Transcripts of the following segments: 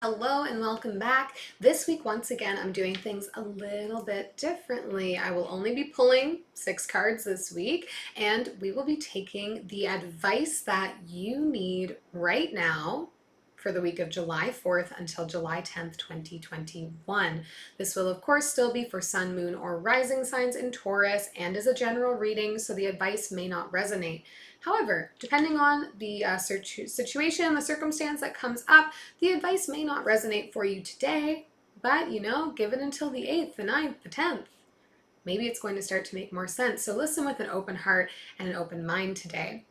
Hello and welcome back. This week, once again, I'm doing things a little bit differently. I will only be pulling 6 cards this week, and we will be taking the advice that you need right now for the week of July 4th until July 10th, 2021. This will, of course, still be for sun, moon, or rising signs in Taurus and is a general reading, so the advice may not resonate. However, depending on the situation, the circumstance that comes up, the advice may not resonate for you today, but give it until the 8th, the 9th, the 10th. Maybe it's going to start to make more sense. So listen with an open heart and an open mind today.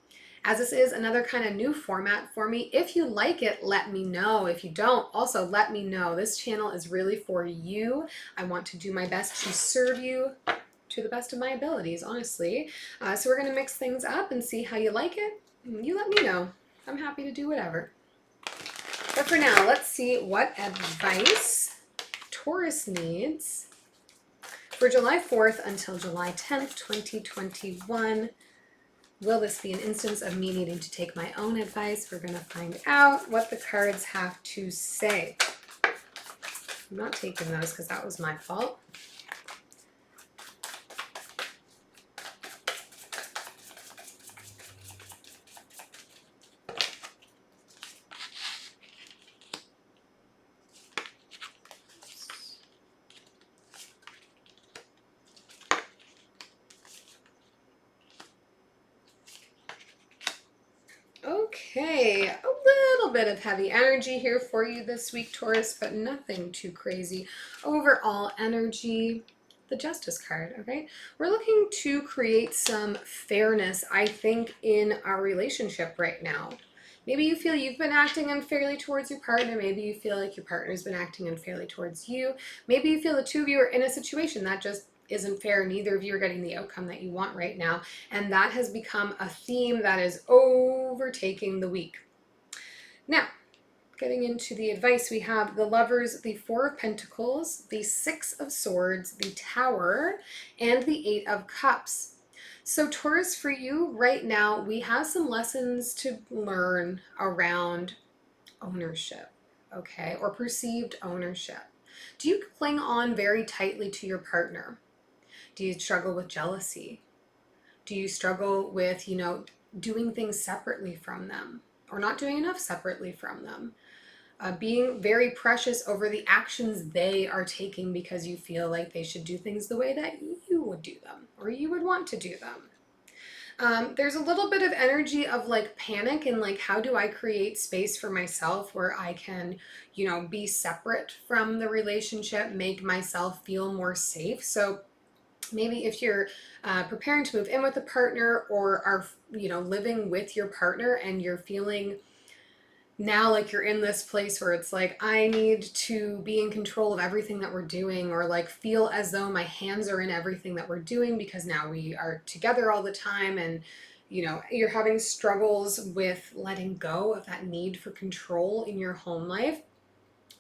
As this is another kind of new format for me, if you like it, let me know. If you don't, also let me know. This channel is really for you. I want to do my best to serve you to the best of my abilities, honestly. So we're going to mix things up and see how you like it. You let me know. I'm happy to do whatever. But for now, let's see what advice Taurus needs for July 4th until July 10th, 2021. Will this be an instance of me needing to take my own advice? We're going to find out what the cards have to say. I'm not taking those because that was my fault. Okay, a little bit of heavy energy here for you this week, Taurus, but nothing too crazy. Overall energy, the Justice card, okay? We're looking to create some fairness, I think, in our relationship right now. Maybe you feel you've been acting unfairly towards your partner. Maybe you feel like your partner's been acting unfairly towards you. Maybe you feel the two of you are in a situation that just isn't fair. Neither of you are getting the outcome that you want right now. And that has become a theme that is overtaking the week. Now, getting into the advice, we have the Lovers, the Four of Pentacles, the Six of Swords, the Tower, and the Eight of Cups. So Taurus, for you right now, we have some lessons to learn around ownership, okay, or perceived ownership. Do you cling on very tightly to your partner? Do you struggle with jealousy? Do you struggle with, doing things separately from them or not doing enough separately from them? Being very precious over the actions they are taking because you feel like they should do things the way that you would do them or you would want to do them. There's a little bit of energy of like panic and like, how do I create space for myself where I can, be separate from the relationship, make myself feel more safe. So maybe if you're preparing to move in with a partner or are, living with your partner and you're feeling now like you're in this place where it's like, I need to be in control of everything that we're doing, or like feel as though my hands are in everything that we're doing because now we are together all the time, and you're having struggles with letting go of that need for control in your home life.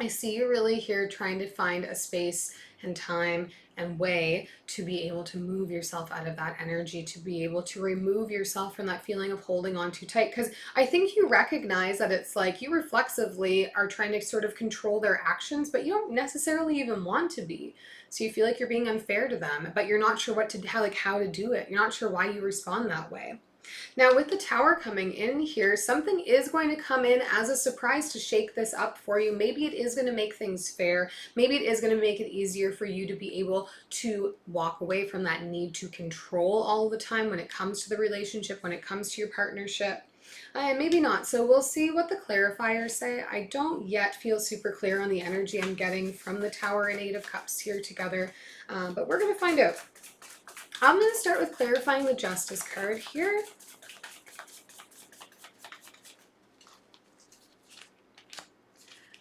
I see you really here trying to find a space and time and way to be able to move yourself out of that energy, to be able to remove yourself from that feeling of holding on too tight. Because I think you recognize that it's like you reflexively are trying to sort of control their actions, but you don't necessarily even want to be. So you feel like you're being unfair to them, but you're not sure how to do it. You're not sure why you respond that way. Now with the Tower coming in here, something is going to come in as a surprise to shake this up for you. Maybe it is going to make things fair. Maybe it is going to make it easier for you to be able to walk away from that need to control all the time when it comes to the relationship, when it comes to your partnership. And maybe not. So we'll see what the clarifiers say. I don't yet feel super clear on the energy I'm getting from the Tower and Eight of Cups here together, but we're going to find out. I'm going to start with clarifying the Justice card here.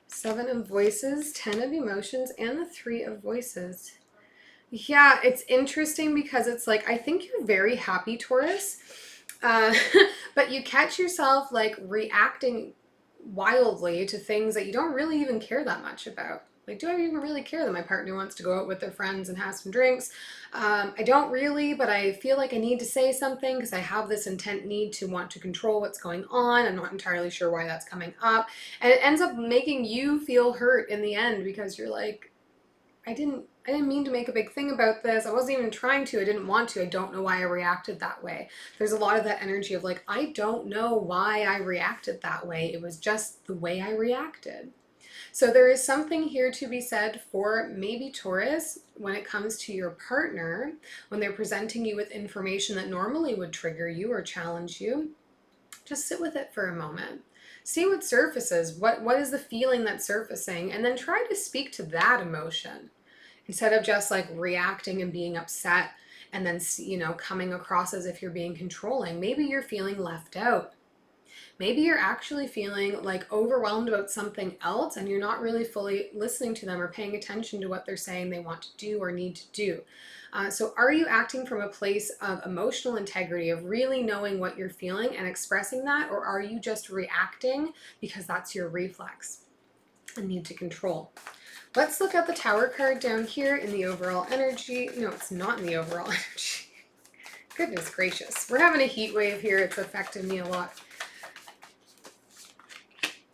Seven of Voices, 10 of Emotions, and the Three of Voices. Yeah, it's interesting because it's like, I think you're very happy, Taurus, but you catch yourself like reacting wildly to things that you don't really even care that much about. Like, do I even really care that my partner wants to go out with their friends and have some drinks? I don't really, but I feel like I need to say something because I have this intent need to want to control what's going on. I'm not entirely sure why that's coming up. And it ends up making you feel hurt in the end because you're like, I didn't mean to make a big thing about this. I wasn't even trying to. I didn't want to. I don't know why I reacted that way. There's a lot of that energy of like, I don't know why I reacted that way. It was just the way I reacted. So there is something here to be said for maybe Taurus when it comes to your partner, when they're presenting you with information that normally would trigger you or challenge you. Just sit with it for a moment. See what surfaces. What is the feeling that's surfacing? And then try to speak to that emotion instead of just like reacting and being upset and then, coming across as if you're being controlling. Maybe you're feeling left out. Maybe you're actually feeling like overwhelmed about something else and you're not really fully listening to them or paying attention to what they're saying they want to do or need to do. So are you acting from a place of emotional integrity, of really knowing what you're feeling and expressing that, or are you just reacting because that's your reflex and need to control? Let's look at the Tower card down here in the overall energy. No, it's not in the overall energy. Goodness gracious. We're having a heat wave here. It's affected me a lot.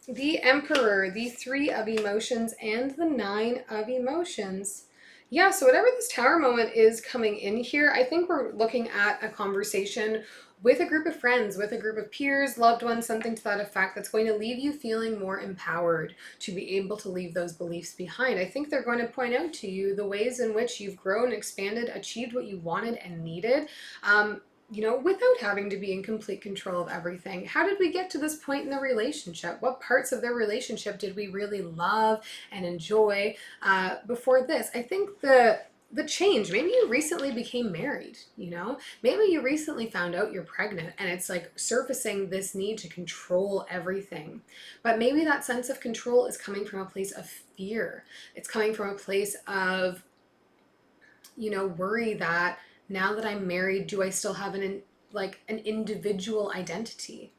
The Emperor, the Three of Emotions, and the Nine of Emotions. Yeah, so whatever this Tower moment is coming in here, I think we're looking at a conversation with a group of friends, with a group of peers, loved ones, something to that effect that's going to leave you feeling more empowered to be able to leave those beliefs behind. I think they're going to point out to you the ways in which you've grown, expanded, achieved what you wanted and needed. Without having to be in complete control of everything. How did we get to this point in the relationship? What parts of their relationship did we really love and enjoy before this? I think the change, maybe you recently became married, maybe you recently found out you're pregnant and it's like surfacing this need to control everything. But maybe that sense of control is coming from a place of fear. It's coming from a place of, worry that now that I'm married, do I still have an individual identity?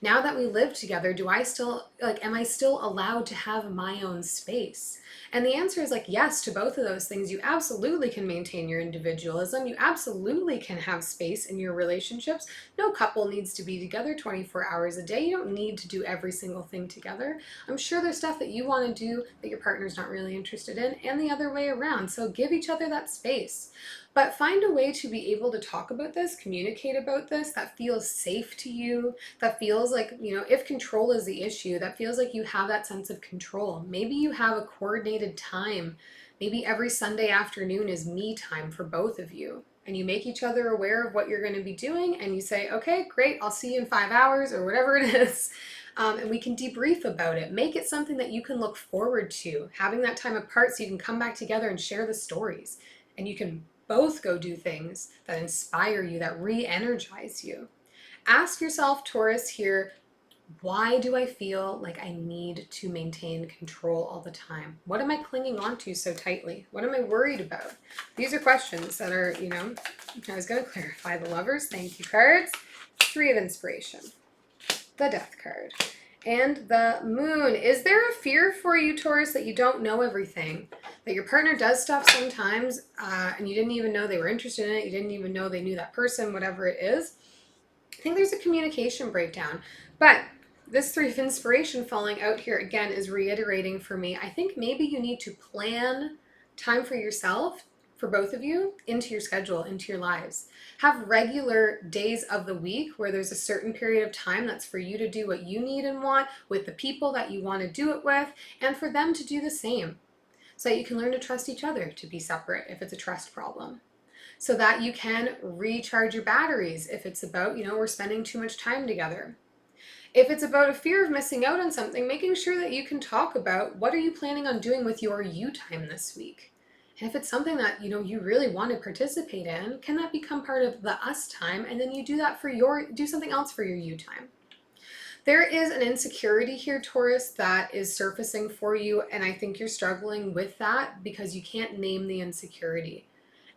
Now that we live together, am I still allowed to have my own space? And the answer is yes to both of those things. You absolutely can maintain your individualism. You absolutely can have space in your relationships. No couple needs to be together 24 hours a day. You don't need to do every single thing together. I'm sure there's stuff that you want to do that your partner's not really interested in, and the other way around. So give each other that space. But find a way to be able to talk about this, communicate about this, that feels safe to you, that feels like, if control is the issue, that feels like you have that sense of control. Maybe you have a coordinated time. Maybe every Sunday afternoon is me time for both of you. And you make each other aware of what you're going to be doing, and you say, okay, great, I'll see you in 5 hours or whatever it is. And we can debrief about it. Make it something that you can look forward to, having that time apart so you can come back together and share the stories. And you can both go do things that inspire you, that re-energize you. Ask yourself, Taurus, here, why do I feel like I need to maintain control all the time? What am I clinging on to so tightly? What am I worried about? These are questions that are, I was going to clarify the Lovers. Thank you, cards. Three of Inspiration. The Death card. And the Moon. Is there a fear for you, Taurus, that you don't know everything? That your partner does stuff sometimes and you didn't even know they were interested in it. You didn't even know they knew that person, whatever it is. I think there's a communication breakdown. But this Three of Inspiration falling out here again is reiterating for me. I think maybe you need to plan time for yourself, for both of you, into your schedule, into your lives. Have regular days of the week where there's a certain period of time that's for you to do what you need and want with the people that you want to do it with, and for them to do the same. So that you can learn to trust each other to be separate if it's a trust problem. So that you can recharge your batteries if it's about, we're spending too much time together. If it's about a fear of missing out on something, making sure that you can talk about what are you planning on doing with your you time this week. And if it's something that, you really want to participate in, can that become part of the us time? And then you do that do something else for your you time. There is an insecurity here, Taurus, that is surfacing for you. And I think you're struggling with that because you can't name the insecurity.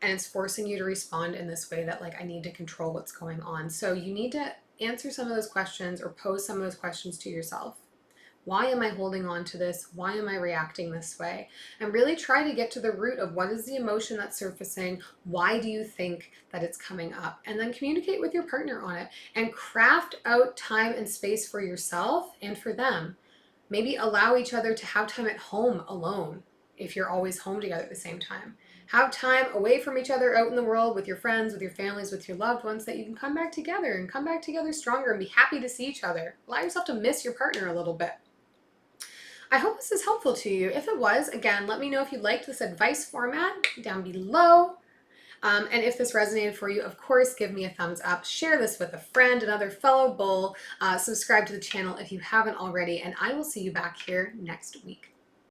And it's forcing you to respond in this way that I need to control what's going on. So you need to answer some of those questions or pose some of those questions to yourself. Why am I holding on to this? Why am I reacting this way? And really try to get to the root of what is the emotion that's surfacing? Why do you think that it's coming up? And then communicate with your partner on it and craft out time and space for yourself and for them. Maybe allow each other to have time at home alone if you're always home together at the same time. Have time away from each other out in the world with your friends, with your families, with your loved ones, that you can come back together and come back together stronger and be happy to see each other. Allow yourself to miss your partner a little bit. I hope this is helpful to you. If it was, again, let me know if you liked this advice format down below. And if this resonated for you, of course, give me a thumbs up. Share this with a friend, another fellow bull. Subscribe to the channel if you haven't already, and I will see you back here next week.